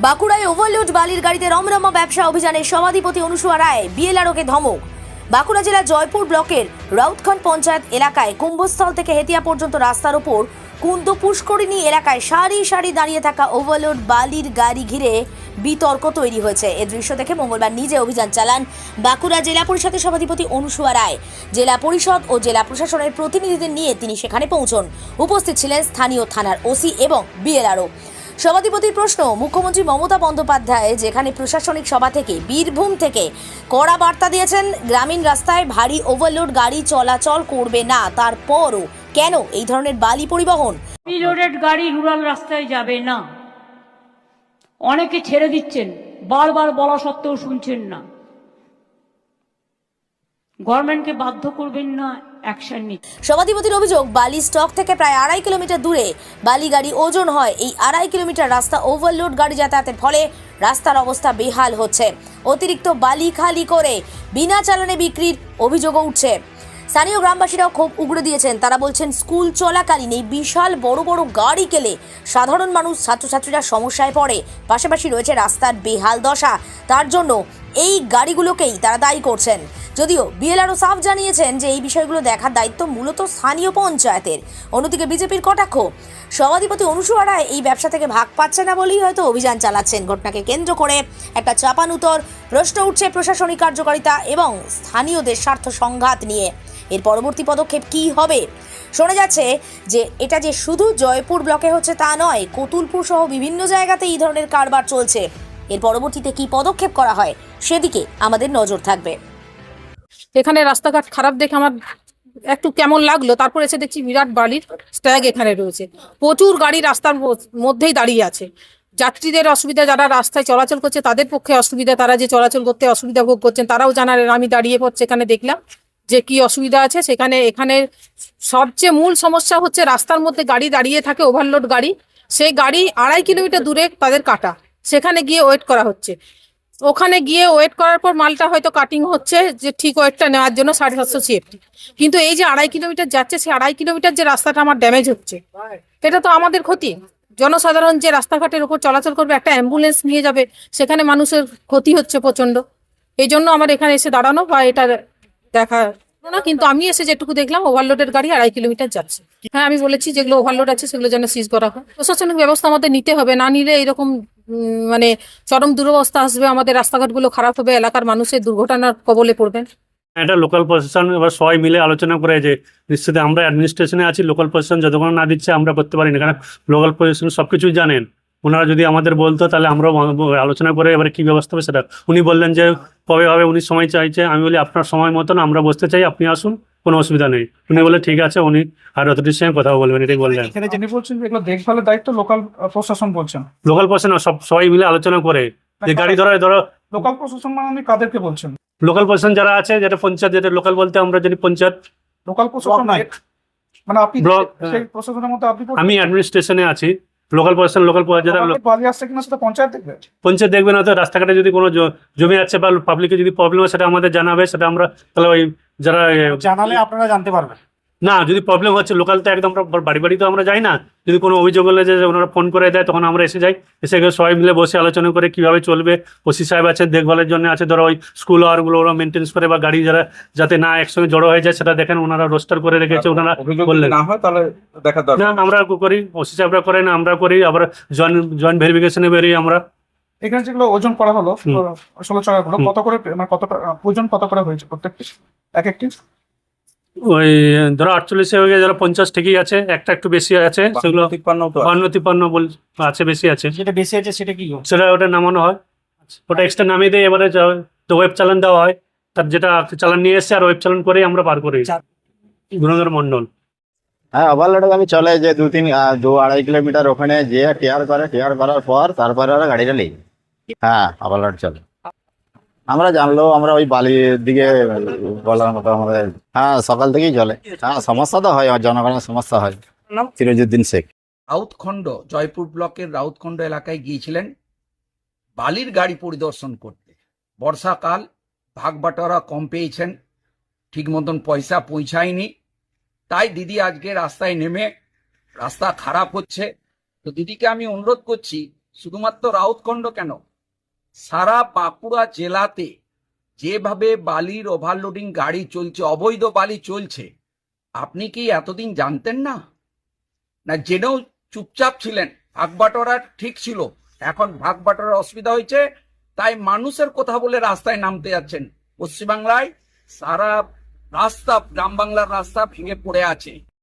বাঁকুড়ায় ওভারলোড বালির গাড়িতে রমরমা ব্যবসা অভিযানের সভাধিপতি অনুসুয়া রায় বিএলআরওকে ধমক। বাঁকুড়া জেলার জয়পুর ব্লকের রাউতখান পঞ্চায়েত এলাকায় কুম্ভস্থল থেকে হেতিয়া পর্যন্ত রাস্তার ওপর কুন্দ পুষ্করিণী এলাকায় সারি সারি দাঁড়িয়ে থাকা ওভারলোড বালির গাড়ি ঘিরে বিতর্ক তৈরি হয়েছে। এ দৃশ্য দেখে মঙ্গলবার নিজে অভিযান চালান বাঁকুড়া জেলা পরিষদের সভাধিপতি অনুসুয়া রায়। জেলা পরিষদ ও জেলা প্রশাসনের প্রতিনিধিদের নিয়ে তিনি সেখানে পৌঁছন। উপস্থিত ছিলেন স্থানীয় থানার ওসি এবং বিএলআরও। সভাধিপতির প্রশ্ন, মুখ্যমন্ত্রী মমতা বন্দ্যোপাধ্যায় যেখানে প্রশাসনিক সভা থেকে বীরভূম থেকে কড়া বার্তা দিয়েছেন গ্রামীণ রাস্তায় ভারী ওভারলোড গাড়ি চলাচল করবে না, তারপরও কেন এই ধরনের বালি পরিবহন? লোডেড গাড়ি রুরাল রাস্তায় যাবে না, অনেকে ছেড়ে দিচ্ছেন, বারবার বলা সত্ত্বেও শুনছেন না। গভর্নমেন্টকে বাধ্য করবেন না, অ্যাকশন নিন। সভাধিপতির অভিযোগ, বালি স্টক থেকে প্রায় 2.5 কিলোমিটার দূরে বালি গাড়ি ওজন হয়। এই 2.5 কিলোমিটার রাস্তা ওভারলোড গাড়ি যাতায়াতের ফলে রাস্তার অবস্থা বেহাল হচ্ছে। অতিরিক্ত বালি খালি করে বিনা চালানে বিক্রির অভিযোগও উঠছে। স্থানীয় গ্রামবাসীরাও ক্ষোভ উগড়ে দিয়েছেন। তারা বলছেন, স্কুল চলাকালীন এই বিশাল বড় বড় গাড়ি গেলে সাধারণ মানুষ ছাত্রছাত্রীরা সমস্যায় পড়ে। পাশাপাশি রয়েছে রাস্তার বেহাল দশা, তার জন্য এই গাড়িগুলোকেই তারা দায়ী করছেন। যদিও বিএলআরও সাফ জানিয়েছেন যে এই বিষয়গুলো দেখার দায়িত্ব মূলত স্থানীয় পঞ্চায়েতের। অন্যদিকে বিজেপির কটাক্ষ, সভাধিপতি অনুসুয়া রায় এই ব্যবসা থেকে ভাগ পাচ্ছে না বলেই হয়তো অভিযান চালাচ্ছেন। ঘটনাকে কেন্দ্র করে একটা চাপানুতর প্রশ্ন উঠছে প্রশাসনিক কার্যকারিতা এবং স্থানীয়দের স্বার্থ সংঘাত নিয়ে। এর পরবর্তী পদক্ষেপ কি হবে? শোনা যাচ্ছে যে এটা যে শুধু জয়পুর ব্লকে হচ্ছে তা নয়, কতুলপুর সহ বিভিন্ন জায়গাতে এই ধরনের কারবার চলছে। এর পরবর্তীতে কি পদক্ষেপ করা হয় সেদিকে আমাদের নজর থাকবে। এখানে রাস্তাঘাট খারাপ দেখে আমার একটু কেমন লাগলো, তারপর এসে দেখছি বিরাট বালির স্ট্যাগ এখানে রয়েছে, প্রচুর গাড়ি রাস্তার মধ্যেই দাঁড়িয়ে আছে। যাত্রীদের অসুবিধা, যারা রাস্তায় চলাচল করছে তাদের পক্ষে অসুবিধা, তারা যে চলাচল করতে অসুবিধা ভোগ করছেন তারাও জানালেন। আমি দাঁড়িয়ে পড়ছে এখানে দেখলাম যে কি অসুবিধা আছে সেখানে। এখানে সবচেয়ে মূল সমস্যা হচ্ছে রাস্তার মধ্যে গাড়ি দাঁড়িয়ে থাকে, ওভারলোড গাড়ি, সেই গাড়ি 2.5 কিলোমিটার দূরে তাদের কাটা, সেখানে গিয়ে ওয়েট করা হচ্ছে। ওখানে গিয়ে ওয়েট করার পর মালটা হয়তো কাটিং হচ্ছে যে ঠিক ওয়েটটা নেওয়ার জন্য 750 সিএফটি, কিন্তু এই যে 2.5 কিলোমিটার যাচ্ছে, সেই 2.5 কিলোমিটার যে রাস্তাটা আমার ড্যামেজ হচ্ছে, এটা তো আমাদের ক্ষতি। জনসাধারণ যে রাস্তাঘাটের উপর চলাচল করবে, একটা অ্যাম্বুলেন্স নিয়ে যাবে, সেখানে মানুষের ক্ষতি হচ্ছে প্রচন্ড। এই জন্য আমার এখানে এসে দাঁড়ানো বা এটা দেখা না, কিন্তু আমি এসে যেটুকু দেখলাম ওভারলোডের গাড়ি 2.5 কিলোমিটার যাচ্ছে। হ্যাঁ, আমি বলেছি যেগুলো ওভারলোড আছে সেগুলো যেন সিজ করা হয়। প্রশাসনিক ব্যবস্থা আমাদের নিতে হবে, না নিলে এরকম মানে চরম দুরবস্থা আসবে, আমাদের রাস্তাঘাটগুলো খারাপ হবে, এলাকার মানুষের দুর্ঘটনার কবলে পড়বেন। এটা লোকাল প্রশাসন এবার সবাই মিলে আলোচনা করে যে নিশ্চিত আমরা অ্যাডমিনিস্ট্রেশনে আছি, লোকাল প্রশাসন যতক্ষণ না দিচ্ছে আমরা করতে পারি না, কারণ লোকাল প্রশাসন সবকিছুই জানেন। ওনারা যদি আমাদের বলতো তাহলে আমরাও আলোচনা করে এবারে কি ব্যবস্থা হবে সেটা। উনি বললেন যে কবে হবে, উনি সময় চাইছে। আমি বলি আপনার সময় মতন আমরা বসতে চাই, আপনি আসুন, কোনো অসুবিধা নেই। উনি বলে ঠিক আছে, উনি আর অথরিটির সঙ্গে কথা বলবেন, এটাই বললেন। এখানে যিনি বলছেন যে এগুলো দেখভালের দায়িত্ব লোকাল প্রশাসন বলছেন। লোকাল প্রশাসন সবাই মিলে আলোচনা করে যে গাড়ি ধরো লোকাল প্রশাসন মানে আপনি কাদেরকে বলছেন? লোকাল প্রশাসন যারা আছে, যেটা পঞ্চায়েত, যেটা লোকাল বলতে আমরা যদি পঞ্চায়েত লোকাল প্রশাসন মানে আপনি ব্লক, সেই প্রশাসনের মধ্যে আপনি আমি অ্যাডমিনিস্ট্রেশনে আছি। লোকাল প্রশাসন, লোকাল যারা বালি আসছে কিনা সেটা পঞ্চায়েত দেখবে। পঞ্চায়েত দেখবে না তো, রাস্তাঘাটে যদি কোনো জমি আছে বা পাবলিকের যদি প্রবলেম হয় সেটা আমাদের জানাবে, সেটা আমরা তাহলে ওই যারা জানালে আপনারা জানতে পারবেন। না, যদি প্রবলেম হচ্ছে লোকাল তো একদম বাড়ি বাড়ি তো আমরা যাই না। যদি কোনো অভিযোগ হলে যে ওনারা ফোন করে দেয় তখন আমরা এসে যাই, এসে সবাই মিলে বসে আলোচনা করে কিভাবে চলবে। ওসি সাহেব আছে দেখভালের জন্য, আছে ধরো ওই স্কুল আওয়ারগুলো ওরা মেনটেন্স করে, বা গাড়ি যারা যাতে না একসঙ্গে জড়ো হয়ে যায় সেটা দেখেন, ওনারা রোস্টার করে রেখেছে। ওনারা বললেন না হয় তাহলে দেখা দরকার না, আমরা করি, ওসি সাহেবরা করেন, আমরা করি। আবার জয়েন্ট ভেরিফিকেশনে বেরিয়ে আমরা। এখানে যেগুলো ওজন করা হলো 16 টাকাগুলো কত করে, মানে কত ওজন কত করে হয়েছে প্রত্যেকটি এক একটি? ওই ধরো 48 হয়ে গেছে, ধরো 50 ঠিকই আছে, একটা একটু বেশি আছে, সেগুলো 52-53 আছে, বেশি আছে। যেটা বেশি আছে সেটা কি? সেটা ওটা নামানো হয়, ওটা এক্সট্রা নামিয়ে দিয়ে এবারে তো ওয়েব চালান দেওয়া হয়। তার যেটা চালান নিয়ে এসছে আর ওয়েব চালান করে আমরা পার করি। গুণধর মন্ডল। হ্যাঁ, ওভারলোড আমি চলে যে 2-2.5 কিলোমিটার ওখানে যে টিয়ার করার পর তারপরে ওরা গাড়িটা নেই। হ্যাঁ, ওভারলোড চলে। আমরা জানলেও আমরা ওই বালির দিকে বলার মতো আমাদের। হ্যাঁ, সকাল থেকেই চলে। হ্যাঁ, সমস্যা তো হয়, জনগণের সমস্যা হয়। সিরাজউদ্দিন শেখ। রাউতখণ্ড, জয়পুর ব্লকের রাউতখণ্ড এলাকায় গিয়েছিলেন বালির গাড়ি পরিদর্শন করতে। বর্ষাকাল, ভাগ বাটোয়ারা কম পেয়েছেন, ঠিক মতন পয়সা পৌঁছায়নি, তাই দিদি আজকে রাস্তায় নেমে রাস্তা খারাপ হচ্ছে, তো দিদিকে আমি অনুরোধ করছি, শুধুমাত্র রাউতখণ্ড কেন, সারা বাঁকুড়া জেলাতে যেভাবে বালির ওভারলোডিং গাড়ি চলছে, অবৈধ বালি চলছে, আপনি কি এতদিন জানতেন না? না জেনেও চুপচাপ ছিলেন? ভাগ বাটোয়ারা ঠিক ছিল, এখন ভাগ বাটোয়ারার অসুবিধা হয়েছে, তাই মানুষের কথা বলে রাস্তায় নামতে যাচ্ছেন। পশ্চিমবাংলায় সারা রাস্তা, গ্রাম বাংলার রাস্তা ভেঙে পড়ে আছে।